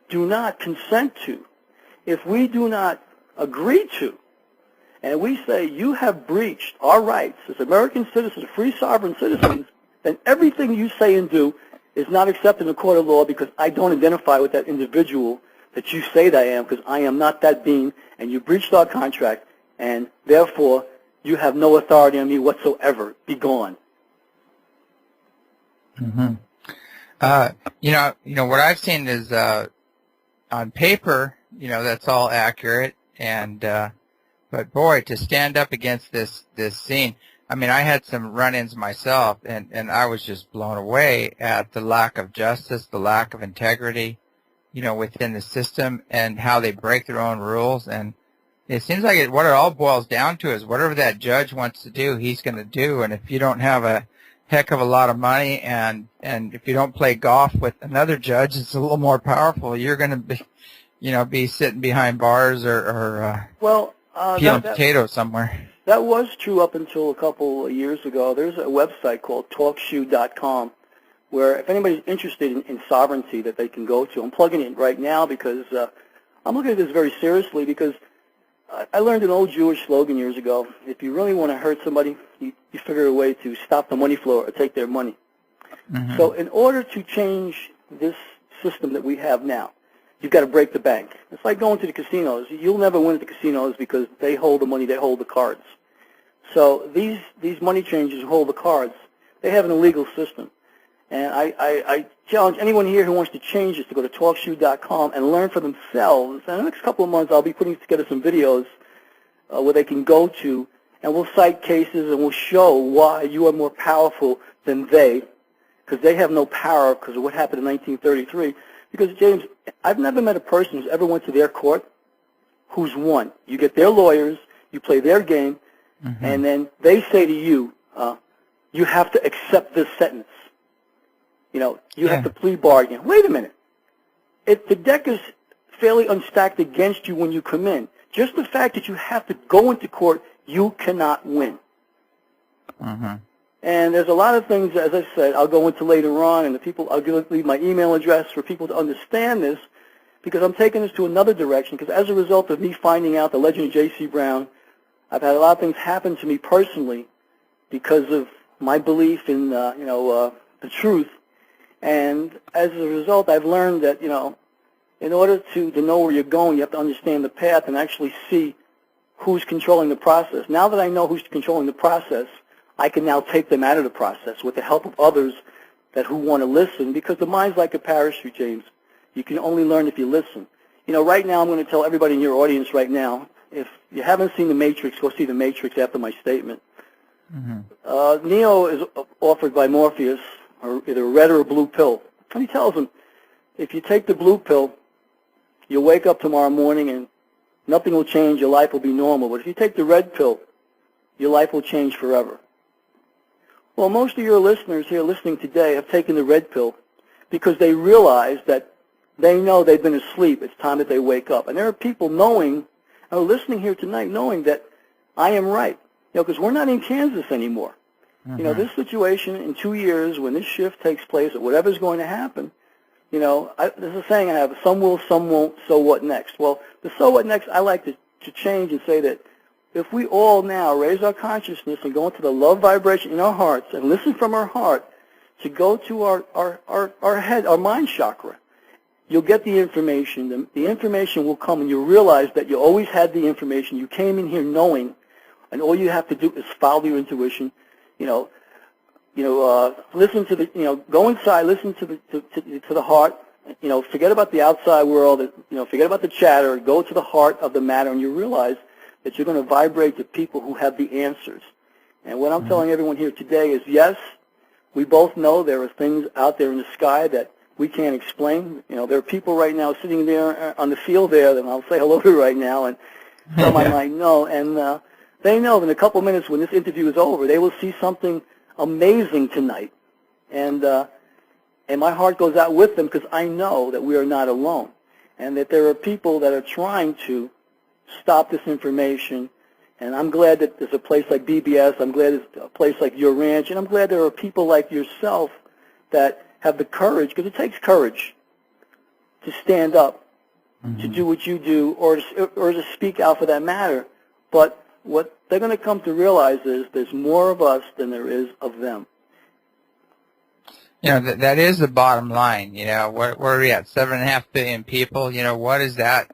do not consent to, if we do not agree to, and we say you have breached our rights as American citizens, free sovereign citizens, then everything you say and do is not accepted in a court of law, because I don't identify with that individual that you say that I am, because I am not that being, and you breached our contract, and therefore you have no authority on me whatsoever. Be gone. What I've seen is on paper, that's all accurate, and but boy, to stand up against this scene. I mean, I had some run-ins myself, and I was just blown away at the lack of justice, the lack of integrity, within the system, and how they break their own rules. And it seems like what it all boils down to is whatever that judge wants to do, he's going to do. And if you don't have a heck of a lot of money, and if you don't play golf with another judge, it's a little more powerful, you're going to be, be sitting behind bars or peeling potatoes somewhere. That was true up until a couple of years ago. There's a website called TalkShoe.com, where if anybody's interested in sovereignty, that they can go to. I'm plugging it right now because I'm looking at this very seriously, because I learned an old Jewish slogan years ago. If you really want to hurt somebody, you figure a way to stop the money flow or take their money. So in order to change this system that we have now, you've got to break the bank. It's like going to the casinos. You'll never win at the casinos because they hold the money, they hold the cards. So these money changers who hold the cards, they have an illegal system. And I challenge anyone here who wants to change this to go to TalkShoe.com and learn for themselves. And in the next couple of months, I'll be putting together some videos where they can go to, and we'll cite cases and we'll show why you are more powerful than they, because they have no power because of what happened in 1933. Because, James, I've never met a person who's ever went to their court who's won. You get their lawyers, you play their game, and then they say to you, you have to accept this sentence. You have to plea bargain. Wait a minute. If the deck is fairly unstacked against you when you come in, just the fact that you have to go into court, you cannot win. And there's a lot of things, as I said, I'll go into later on, and I'll leave my email address for people to understand this, because I'm taking this to another direction, because as a result of me finding out the legend of J.C. Brown, I've had a lot of things happen to me personally because of my belief in, the truth. And as a result, I've learned that, in order to know where you're going, you have to understand the path and actually see who's controlling the process. Now that I know who's controlling the process, I can now take them out of the process with the help of others who want to listen, because the mind's like a parachute, James. You can only learn if you listen. Right now I'm going to tell everybody in your audience right now, if you haven't seen The Matrix, go see The Matrix after my statement. Mm-hmm. Neo is offered by Morpheus either a red or a blue pill. And he tells him, if you take the blue pill, you'll wake up tomorrow morning and nothing will change, your life will be normal. But if you take the red pill, your life will change forever. Well, most of your listeners here listening today have taken the red pill because they realize that they know they've been asleep. It's time that they wake up. And there are people listening here tonight knowing that I am right. Because we're not in Kansas anymore. Mm-hmm. This situation in 2 years, when this shift takes place, or whatever's going to happen, there's a saying I have, some will, some won't, so what next? Well, the so what next, I like to change and say that if we all now raise our consciousness and go into the love vibration in our hearts and listen from our heart to go to our head, our mind chakra, you'll get the information. The information will come, and you'll realize that you always had the information. You came in here knowing, and all you have to do is follow your intuition. Listen to go inside, listen to the heart. Forget about the outside world. Forget about the chatter. Go to the heart of the matter, and you realize that you're going to vibrate to people who have the answers. And what I'm telling everyone here today is, yes, we both know there are things out there in the sky that we can't explain. There are people right now sitting there on the field there that I'll say hello to right now, and some I might know, and they know that in a couple of minutes when this interview is over, they will see something amazing tonight. And my heart goes out with them because I know that we are not alone, and that there are people that are trying to stop this information. And I'm glad that there's a place like BBS. I'm glad there's a place like your ranch. And I'm glad there are people like yourself that have the courage, because it takes courage to stand up, to do what you do, or to speak out for that matter. But what they're going to come to realize is there's more of us than there is of them. That is the bottom line. Where are we at? 7.5 billion people. What is that?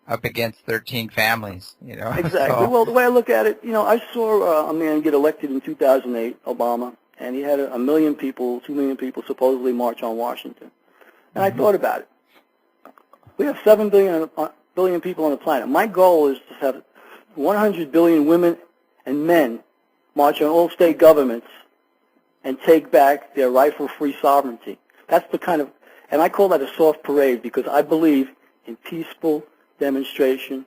Up against 13 families. Exactly. So. Well, the way I look at it, I saw a man get elected in 2008, Obama, and he had 1 million people, 2 million people supposedly march on Washington. And I thought about it. We have 7 billion people on the planet. My goal is to have 100 billion women and men march on all state governments and take back their rightful free sovereignty. That's the kind of, and I call that a soft parade, because I believe in peaceful demonstration,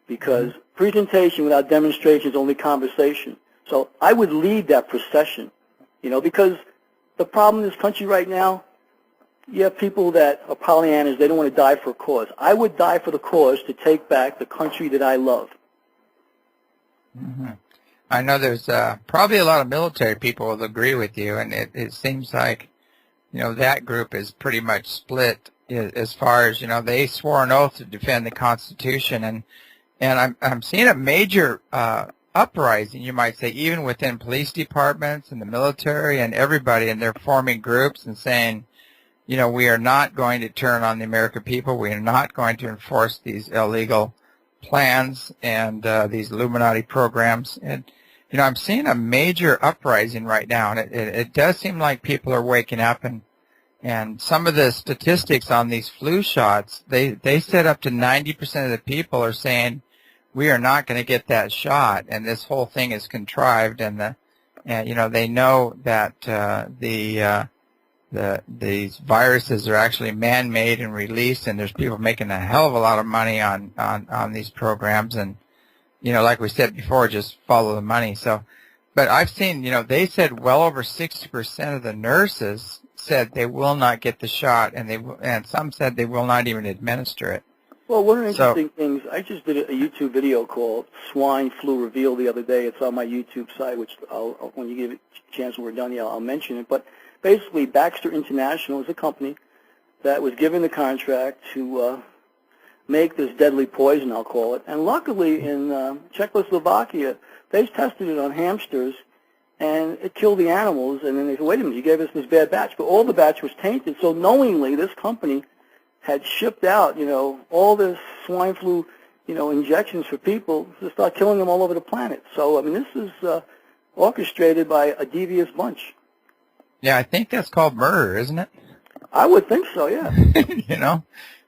because presentation without demonstration is only conversation. So I would lead that procession, because the problem in this country right now, you have people that are Pollyannas, they don't want to die for a cause. I would die for the cause to take back the country that I love. Mm-hmm. I know there's probably a lot of military people will agree with you, and it seems like, that group is pretty much split as far as, they swore an oath to defend the Constitution, and I'm seeing a major uprising, you might say, even within police departments and the military and everybody, and they're forming groups and saying, we are not going to turn on the American people. We are not going to enforce these illegal plans and these Illuminati programs. And, I'm seeing a major uprising right now, and it does seem like people are waking up. And some of the statistics on these flu shots, they said up to 90% of the people are saying we are not going to get that shot, and this whole thing is contrived. And they know that these viruses are actually man-made and released, and there's people making a hell of a lot of money on these programs. And like we said before, just follow the money. So, but I've seen, they said well over 60% of the nurses said they will not get the shot, and some said they will not even administer it. Well, one of the interesting things, I just did a YouTube video called Swine Flu Reveal the other day. It's on my YouTube site, which when you give it a chance when we're done, I'll mention it. But basically, Baxter International is a company that was given the contract to make this deadly poison, I'll call it. And luckily in Czechoslovakia, they tested it on hamsters, and it killed the animals. And then they said, wait a minute, you gave us this bad batch. But all the batch was tainted. So knowingly, this company had shipped out, all this swine flu, injections for people to start killing them all over the planet. So, I mean, this is orchestrated by a devious bunch. Yeah, I think that's called murder, isn't it? I would think so, yeah.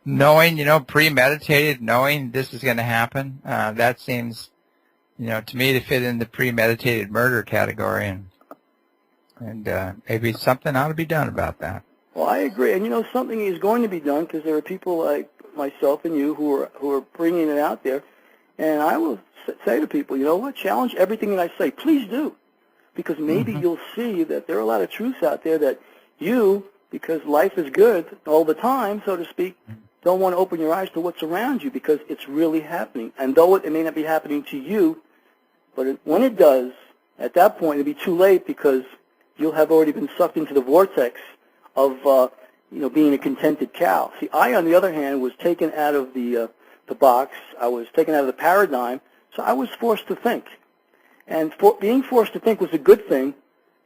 Knowing, premeditated, knowing this is going to happen, that seems, to me to fit in the premeditated murder category, and maybe something ought to be done about that. Well, I agree, and something is going to be done because there are people like myself and you who are bringing it out there, and I will say to people, you know what, challenge everything that I say. Please do, because maybe you'll see that there are a lot of truths out there that you, because life is good all the time, so to speak, don't want to open your eyes to what's around you because it's really happening. And though it may not be happening to you, but when it does, at that point it'll be too late because you'll have already been sucked into the vortex of being a contented cow. See, I, on the other hand, was taken out of the box. I was taken out of the paradigm, so I was forced to think. And being forced to think was a good thing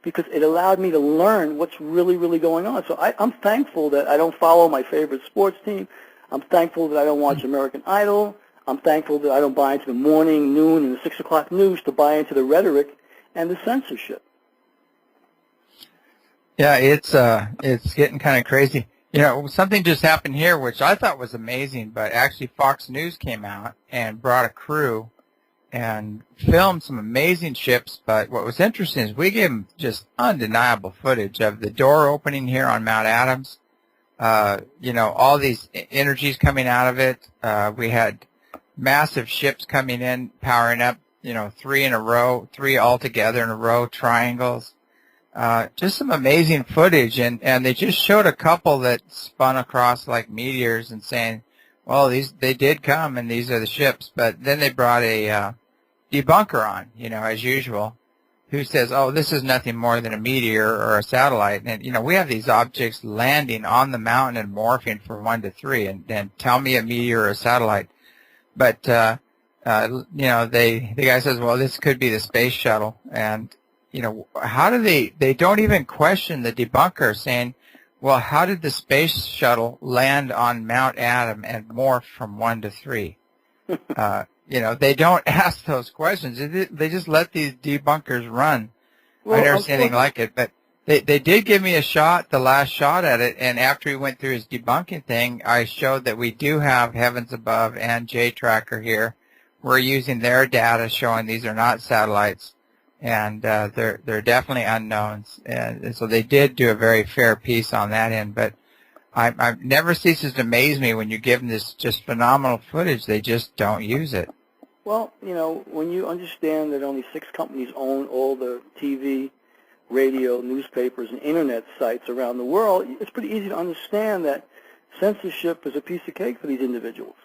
because it allowed me to learn what's really, really going on. So I'm thankful that I don't follow my favorite sports team. I'm thankful that I don't watch American Idol. I'm thankful that I don't buy into the morning, noon, and the 6 o'clock news to buy into the rhetoric and the censorship. Yeah, it's getting kind of crazy. Something just happened here, which I thought was amazing, but actually Fox News came out and brought a crew and filmed some amazing ships. But what was interesting is we gave them just undeniable footage of the door opening here on Mount Adams. All these energies coming out of it. We had massive ships coming in, powering up, 3 in a row, 3 all together in a row, triangles. Just some amazing footage, and they just showed a couple that spun across like meteors and saying, well, they did come and these are the ships. But then they brought a debunker on, as usual, who says, oh, this is nothing more than a meteor or a satellite. And, we have these objects landing on the mountain and morphing from 1 to 3, and tell me a meteor or a satellite. But, the guy says, well, this could be the space shuttle. And, how do they don't even question the debunker saying, well, how did the space shuttle land on Mount Adam and morph from 1 to 3? They don't ask those questions. They just let these debunkers run. Well, I never seen anything like it. But they did give me a shot, the last shot at it, and after he went through his debunking thing, I showed that we do have Heavens Above and J-Tracker here. We're using their data showing these are not satellites, and they're definitely unknowns. And so they did do a very fair piece on that end, but I never ceases to amaze me when you give them this just phenomenal footage, they just don't use it. Well, when you understand that only 6 companies own all the TV, radio, newspapers, and internet sites around the world, it's pretty easy to understand that censorship is a piece of cake for these individuals.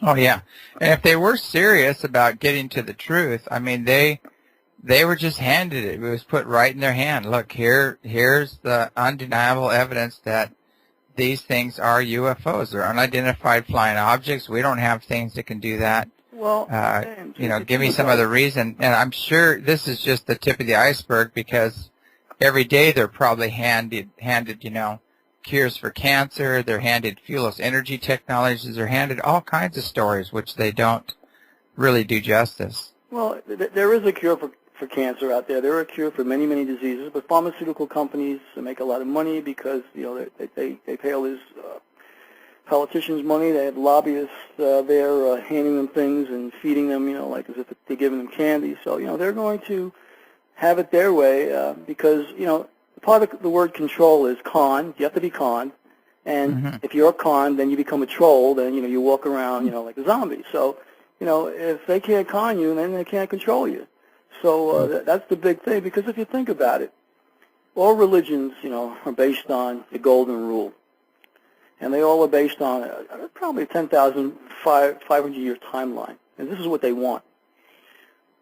Oh, yeah. And if they were serious about getting to the truth, I mean, they were just handed it. It was put right in their hand. Look, here's the undeniable evidence that these things are UFOs. They're unidentified flying objects. We don't have things that can do that. Well, give me some other reason. And I'm sure this is just the tip of the iceberg because every day they're probably handed, cures for cancer. They're handed fuelless energy technologies. They're handed all kinds of stories which they don't really do justice. Well, there is a cure for cancer out there. There are a cure for many, many diseases, but pharmaceutical companies make a lot of money because, they pay all these politicians money. They have lobbyists there handing them things and feeding them, like as if they're giving them candy. So, they're going to have it their way because, part of the word control is con. You have to be conned. And if you're conned, then you become a troll. Then, you walk around, like a zombie. So, if they can't con you, then they can't control you. So that's the big thing, because if you think about it, all religions, are based on the golden rule. And they all are based on probably a 10,500-year timeline. And this is what they want.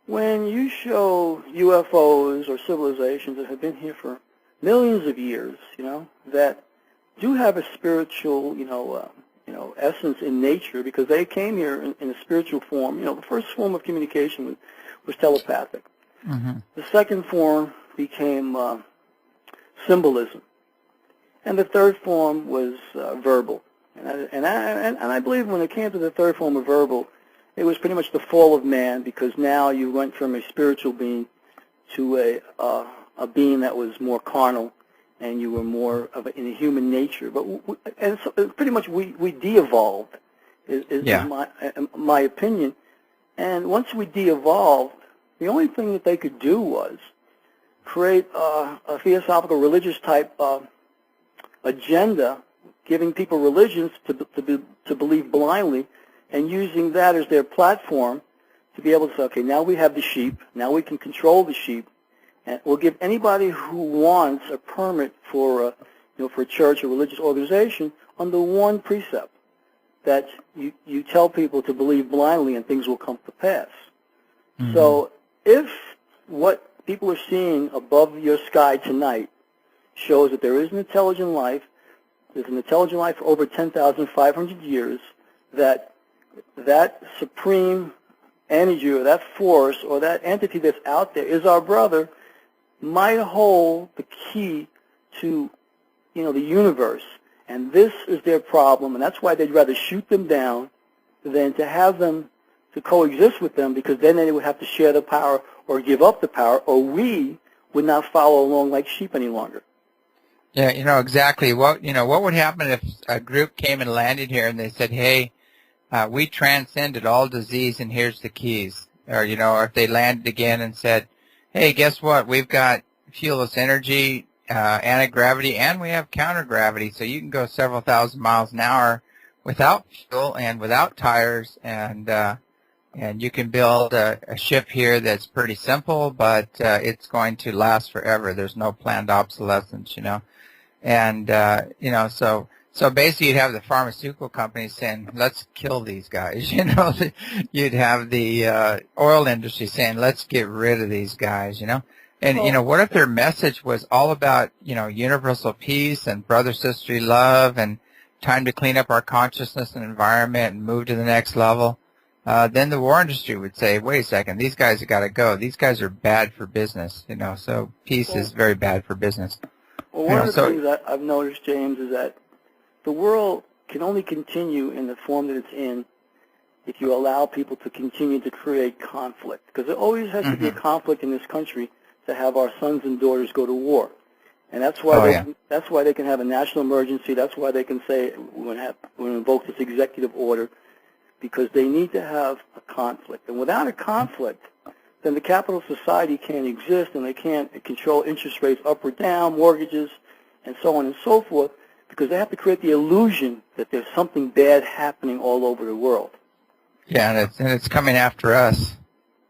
When you show UFOs or civilizations that have been here for millions of years, that do have a spiritual, essence in nature, because they came here in a spiritual form. The first form of communication was telepathic. Mm-hmm. The second form became symbolism, and the third form was verbal. And I believe when it came to the third form of verbal, it was pretty much the fall of man, because now you went from a spiritual being to a being that was more carnal, and you were more in a human nature. But so pretty much we de-evolved, is my opinion. And once we de-evolved, the only thing that they could do was create a theosophical religious type agenda, giving people religions to believe blindly, and using that as their platform to be able to say, okay, now we have the sheep, now we can control the sheep, and we'll give anybody who wants a permit for a church or religious organization under one precept, that you tell people to believe blindly and things will come to pass. Mm-hmm. So if what people are seeing above your sky tonight shows that there is an intelligent life, there's an intelligent life for over 10,500 years, that supreme energy or that force or that entity that's out there is our brother, might hold the key to, the universe. And this is their problem, and that's why they'd rather shoot them down than to have them to coexist with them, because then they would have to share the power or give up the power, or we would not follow along like sheep any longer. Yeah, exactly. What would happen if a group came and landed here and they said, hey, we transcended all disease and here's the keys. Or, or if they landed again and said, hey, guess what? We've got fuelless energy, anti-gravity, and we have counter-gravity, so you can go several thousand miles an hour without fuel and without tires, and you can build a ship here that's pretty simple, but it's going to last forever. There's no planned obsolescence, And, so basically you'd have the pharmaceutical companies saying, let's kill these guys, You'd have the oil industry saying, let's get rid of these guys, And, what if their message was all about, universal peace and brother-sisterly love and time to clean up our consciousness and environment and move to the next level? Then the war industry would say, wait a second, these guys have got to go. These guys are bad for business, so peace is very bad for business. Well, one of the things that I've noticed, James, is that the world can only continue in the form that it's in if you allow people to continue to create conflict. Because there always has to be a conflict in this country to have our sons and daughters go to war. And that's why that's why they can have a national emergency. That's why they can say we're going to invoke this executive order, because they need to have a conflict. And without a conflict, then the capital society can't exist, and they can't control interest rates up or down, mortgages, and so on and so forth, because they have to create the illusion that there's something bad happening all over the world. Yeah, and it's coming after us.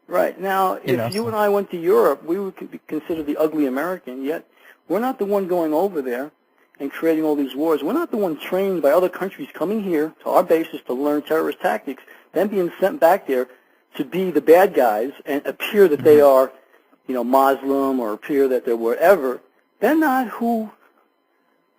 Right. Now, if you and I went to Europe, we would be considered the ugly American, yet we're not the one going over there and creating all these wars. We're not the one trained by other countries coming here to our bases to learn terrorist tactics, then being sent back there to be the bad guys and appear that they are, Muslim, or appear that they're whatever. They're not who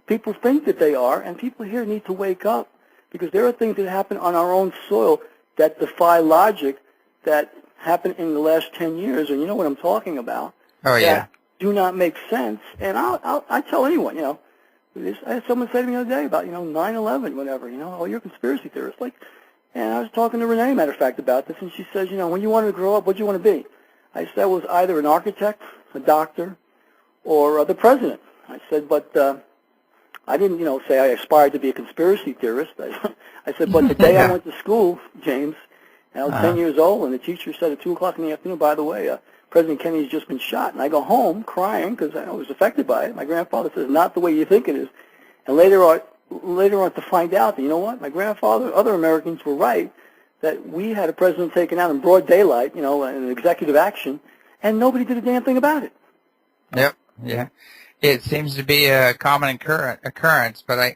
people think that they are, and people here need to wake up, because there are things that happen on our own soil that defy logic, that happened in the last 10 years, and you know what I'm talking about. Oh, yeah. That do not make sense. And I tell anyone, I had someone say to me the other day about, 9/11, whatever, oh, you're a conspiracy theorist. And I was talking to Renee, matter of fact, about this, and she says, when you wanted to grow up, what did you want to be? I said, I was either an architect, a doctor, or the president. I said, but I didn't, say I aspired to be a conspiracy theorist. I said, but the day I went to school, James, and I was 10 years old, and the teacher said at 2 o'clock in the afternoon, by the way, President Kennedy's just been shot. And I go home crying because I was affected by it. My grandfather says, not the way you think it is. And later on to find out that, you know what, my grandfather, other Americans were right, that we had a president taken out in broad daylight, in an executive action, and nobody did a damn thing about it. Yep, yeah. It seems to be a common occurrence, but I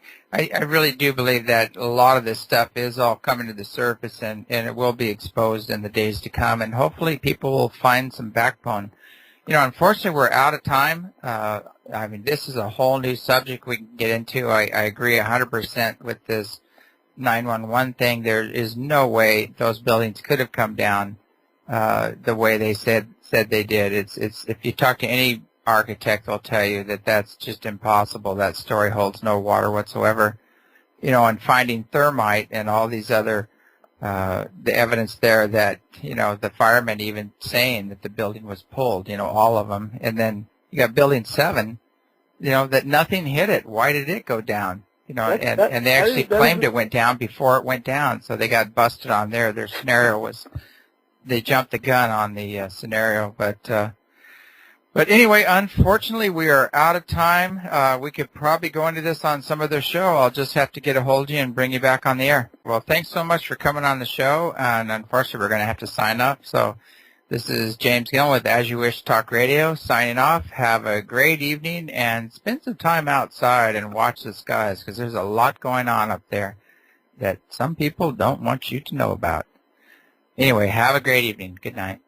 really do believe that a lot of this stuff is all coming to the surface, and it will be exposed in the days to come, and hopefully people will find some backbone. Unfortunately, we're out of time. This is a whole new subject we can get into. I agree 100% with this 911 thing, there is no way those buildings could have come down the way they said they did. It's if you talk to any architect, they'll tell you that that's just impossible. That story holds no water whatsoever. And finding thermite and all these other the evidence there that the firemen even saying that the building was pulled, all of them, and then you got Building 7, that nothing hit it. Why did it go down? And they actually claimed it went down before it went down, so they got busted on there. Their scenario was they jumped the gun on the scenario, but anyway, unfortunately, we are out of time. We could probably go into this on some other show. I'll just have to get a hold of you and bring you back on the air. Well, thanks so much for coming on the show, and unfortunately, we're going to have to sign up. So this is James Gilliland with As You Wish Talk Radio, signing off. Have a great evening, and spend some time outside and watch the skies, because there's a lot going on up there that some people don't want you to know about. Anyway, have a great evening. Good night.